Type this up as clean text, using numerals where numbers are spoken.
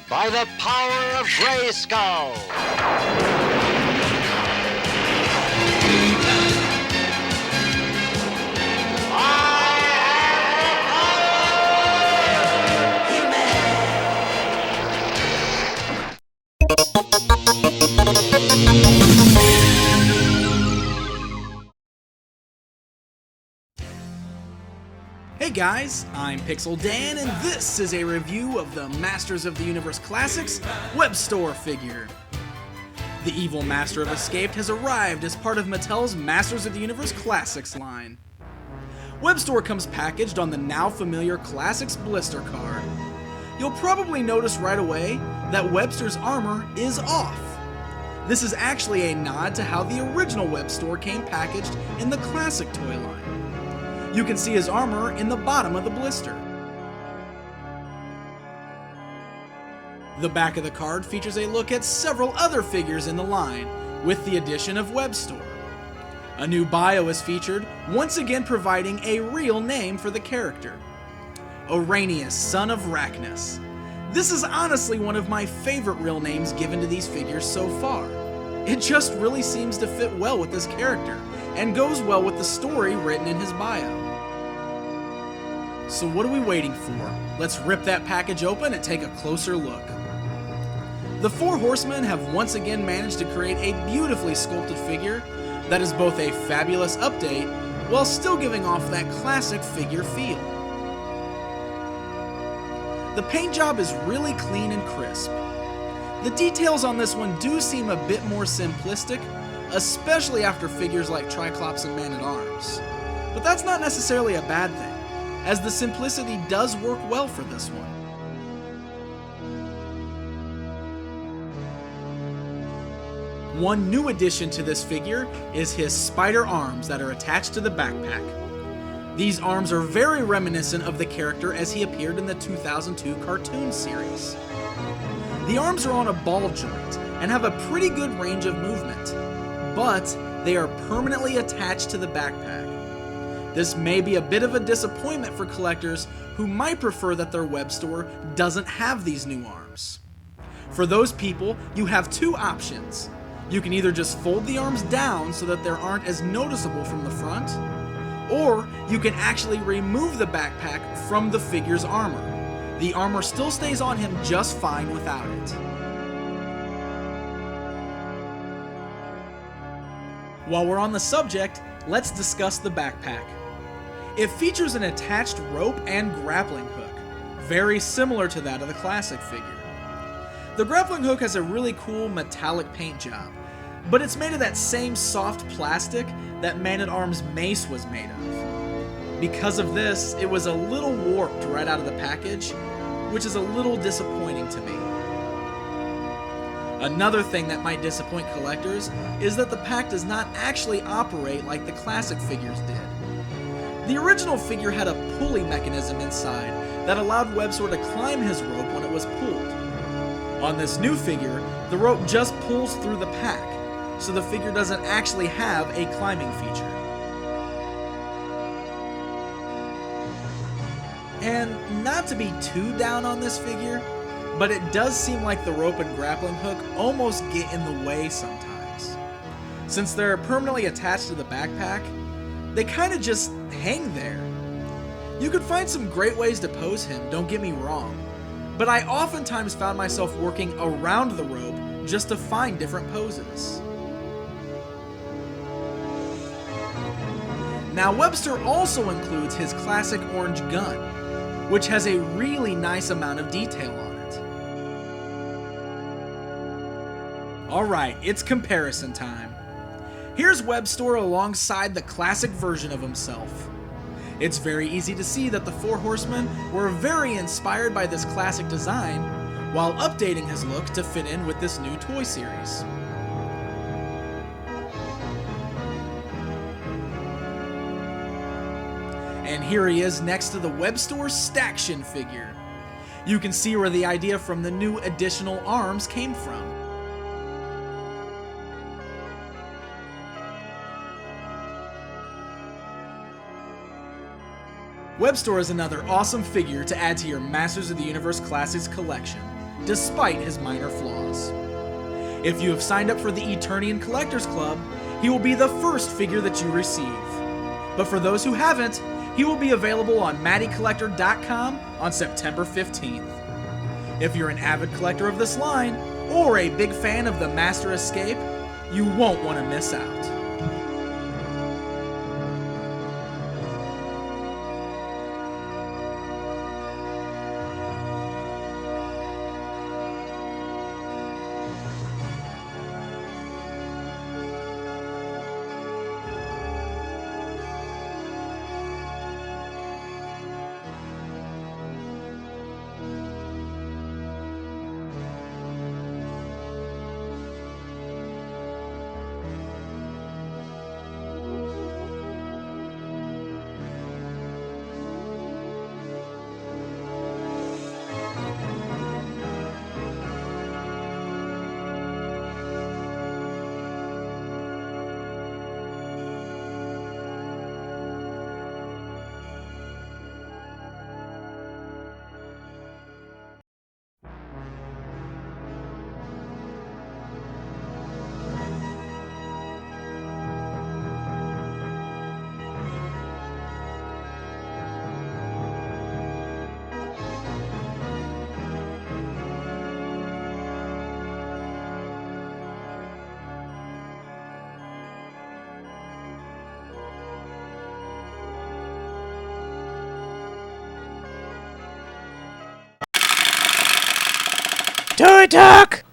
by the power of Grayskull. Hey guys, I'm Pixel Dan, and this is a review of the Masters of the Universe Classics Webstor figure. The evil Master of Escaped has arrived as part of Mattel's Masters of the Universe Classics line. Webstor comes packaged on the now familiar Classics blister card. You'll probably notice right away that Webstor's armor is off. This is actually a nod to how the original Webstor came packaged in the Classic toy line. You can see his armor in the bottom of the blister. The back of the card features a look at several other figures in the line, with the addition of Webstor. A new bio is featured, once again providing a real name for the character. Oranius, son of Rachnis. This is honestly one of my favorite real names given to these figures so far. It just really seems to fit well with this character, and goes well with the story written in his bio. So what are we waiting for? Let's rip that package open and take a closer look. The Four Horsemen have once again managed to create a beautifully sculpted figure that is both a fabulous update while still giving off that classic figure feel. The paint job is really clean and crisp. The details on this one do seem a bit more simplistic, especially after figures like Triclops and Man-at-Arms. But that's not necessarily a bad thing, as the simplicity does work well for this one. One new addition to this figure is his spider arms that are attached to the backpack. These arms are very reminiscent of the character as he appeared in the 2002 cartoon series. The arms are on a ball joint and have a pretty good range of movement, but they are permanently attached to the backpack. This may be a bit of a disappointment for collectors who might prefer that their Webstor doesn't have these new arms. For those people, you have two options. You can either just fold the arms down so that they aren't as noticeable from the front, or you can actually remove the backpack from the figure's armor. The armor still stays on him just fine without it. While we're on the subject, let's discuss the backpack. It features an attached rope and grappling hook, very similar to that of the classic figure. The grappling hook has a really cool metallic paint job, but it's made of that same soft plastic that Man-at-Arms' mace was made of. Because of this, it was a little warped right out of the package, which is a little disappointing to me. Another thing that might disappoint collectors is that the pack does not actually operate like the classic figures did. The original figure had a pulley mechanism inside that allowed Webstor to climb his rope when it was pulled. On this new figure, the rope just pulls through the pack, so the figure doesn't actually have a climbing feature. And not to be too down on this figure, but it does seem like the rope and grappling hook almost get in the way sometimes. Since they're permanently attached to the backpack, they kind of just hang there. You could find some great ways to pose him, don't get me wrong, but I oftentimes found myself working around the rope just to find different poses. Now, Webstor also includes his classic orange gun, which has a really nice amount of detail on it. Alright, it's comparison time. Here's Webstor alongside the classic version of himself. It's very easy to see that the Four Horsemen were very inspired by this classic design, while updating his look to fit in with this new toy series. And here he is next to the Webstor Staction figure. You can see where the idea from the new additional arms came from. Webstor is another awesome figure to add to your Masters of the Universe Classics collection. despite his minor flaws. If you have signed up for the Eternian Collectors Club, he will be the first figure that you receive. But for those who haven't, he will be available on MattyCollector.com on September 15th. If you're an avid collector of this line, or a big fan of the Master Escape, you won't want to miss out. Do it, Doc!